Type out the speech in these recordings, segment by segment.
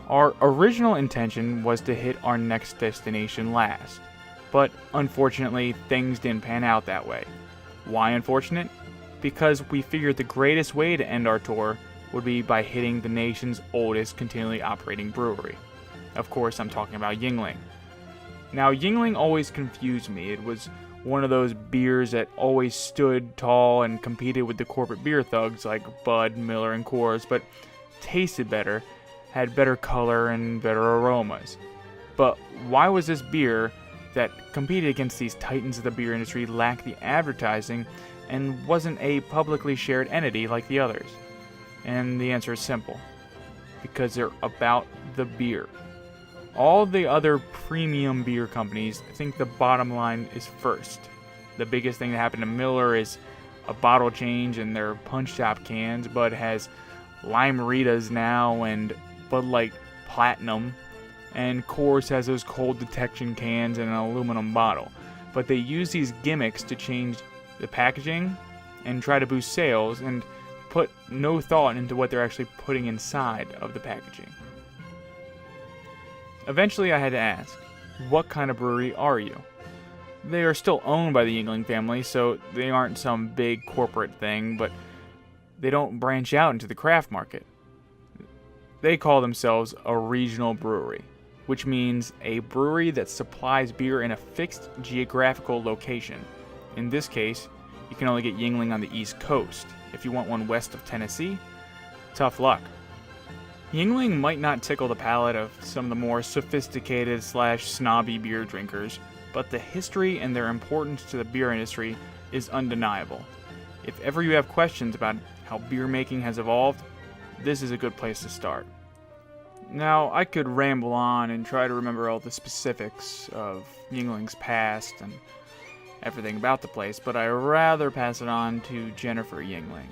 Our original intention was to hit our next destination last, but unfortunately things didn't pan out that way. Why unfortunate? Because we figured the greatest way to end our tour would be by hitting the nation's oldest continually operating brewery. Of course, I'm talking about Yuengling. Now, Yuengling always confused me. It was one of those beers that always stood tall and competed with the corporate beer thugs like Bud, Miller, and Coors, but tasted better, had better color, and better aromas. But why was this beer that competed against these titans of the beer industry lack the advertising and wasn't a publicly shared entity like the others? And the answer is simple. Because they're about the beer. All the other premium beer companies think the bottom line is first. The biggest thing that happened to Miller is a bottle change in their punch top cans. Bud has Lime-A-Ritas now and Bud Light Platinum. And Coors has those cold detection cans in an aluminum bottle. But they use these gimmicks to change the packaging and try to boost sales and put no thought into what they're actually putting inside of the packaging. Eventually I had to ask, what kind of brewery are you? They are still owned by the Yuengling family, so they aren't some big corporate thing, but they don't branch out into the craft market. They call themselves a regional brewery, which means a brewery that supplies beer in a fixed geographical location. In this case, you can only get Yuengling on the East Coast. If you want one west of Tennessee, tough luck. Yuengling might not tickle the palate of some of the more sophisticated / snobby beer drinkers, but the history and their importance to the beer industry is undeniable. If ever you have questions about how beer making has evolved, this is a good place to start. Now, I could ramble on and try to remember all the specifics of Yuengling's past and everything about the place, but I'd rather pass it on to Jennifer Yuengling.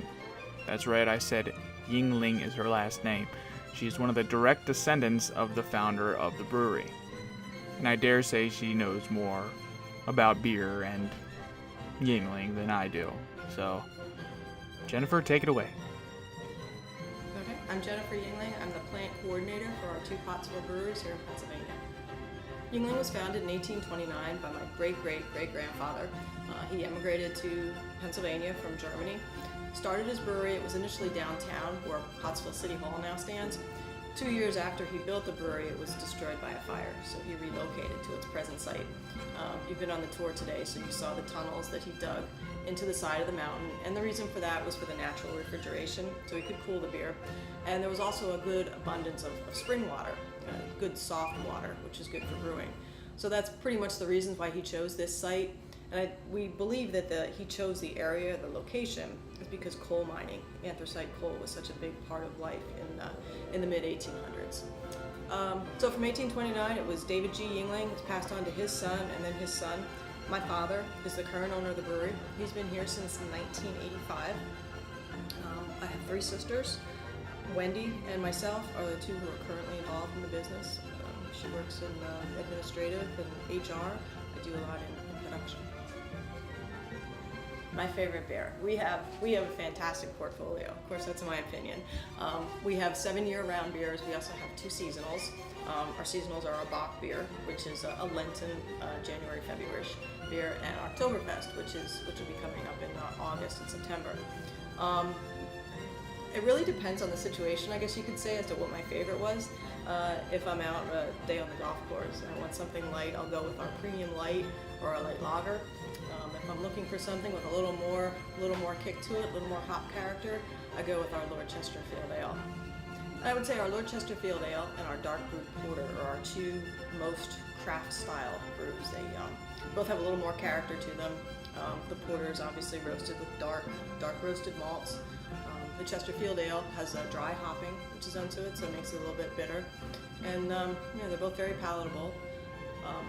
That's right, I said Yuengling is her last name. She's one of the direct descendants of the founder of the brewery. And I dare say she knows more about beer and Yuengling than I do. So, Jennifer, take it away. Okay, I'm Jennifer Yuengling. I'm the plant coordinator for our two Pottsville breweries here in Pennsylvania. Yuengling was founded in 1829 by my great-great-great-grandfather. He emigrated to Pennsylvania from Germany. Started his brewery. It was initially downtown where Pottsville City Hall now stands. 2 years after he built the brewery, it was destroyed by a fire, so he relocated to its present site. You've been on the tour today, so you saw the tunnels that he dug into the side of the mountain, and the reason for that was for the natural refrigeration, so he could cool the beer. And there was also a good abundance of spring water, good soft water, which is good for brewing. So that's pretty much the reasons why he chose this site. And we believe that he chose the area, the location, is because coal mining, anthracite coal, was such a big part of life in the mid-1800s. So from 1829, it was David G. Yuengling. It's passed on to his son, and then his son. My father is the current owner of the brewery. He's been here since 1985. I have 3 sisters. Wendy and myself are the 2 who are currently involved in the business. She works in administrative and HR. I do a lot in production. My favorite beer. We have a fantastic portfolio. Of course, that's my opinion. We have 7 year-round beers. We also have 2 seasonals. Our seasonals are our Bock beer, which is a Lenten, January, February beer, and Oktoberfest, which will be coming up in August and September. It really depends on the situation, I guess you could say, as to what my favorite was. If I'm out a day on the golf course and I want something light, I'll go with our premium light or our light lager. If I'm looking for something with a little more kick to it, a little more hop character, I go with our Lord Chesterfield Ale. I would say our Lord Chesterfield Ale and our Dark Brew Porter are our 2 most craft style brews. They both have a little more character to them. The porter is obviously roasted with dark roasted malts. The Chesterfield Ale has a dry hopping, which is unto it, so it makes it a little bit bitter. And they're both very palatable.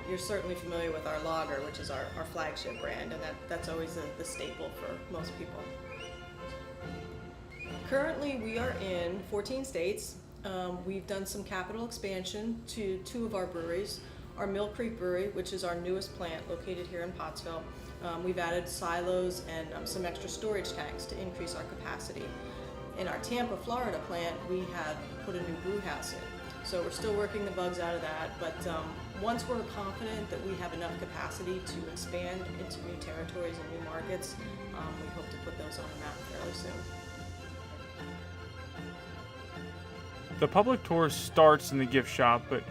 You're certainly familiar with our lager, which is our flagship brand, and that's always the staple for most people. Currently, we are in 14 states. We've done some capital expansion to 2 of our breweries. Our Mill Creek Brewery, which is our newest plant located here in Pottsville. We've added silos and some extra storage tanks to increase our capacity. In our Tampa, Florida plant, we have put a new brew house in. So we're still working the bugs out of that, but once we're confident that we have enough capacity to expand into new territories and new markets, we hope to put those on the map fairly soon. The public tour starts in the gift shop, but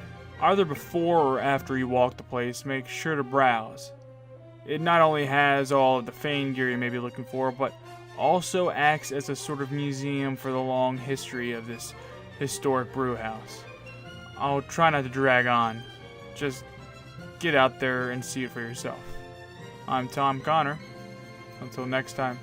either before or after you walk the place, make sure to browse. It not only has all of the Fane gear you may be looking for, but also acts as a sort of museum for the long history of this historic brew house. I'll try not to drag on. Just get out there and see it for yourself. I'm Tom Connor. Until next time.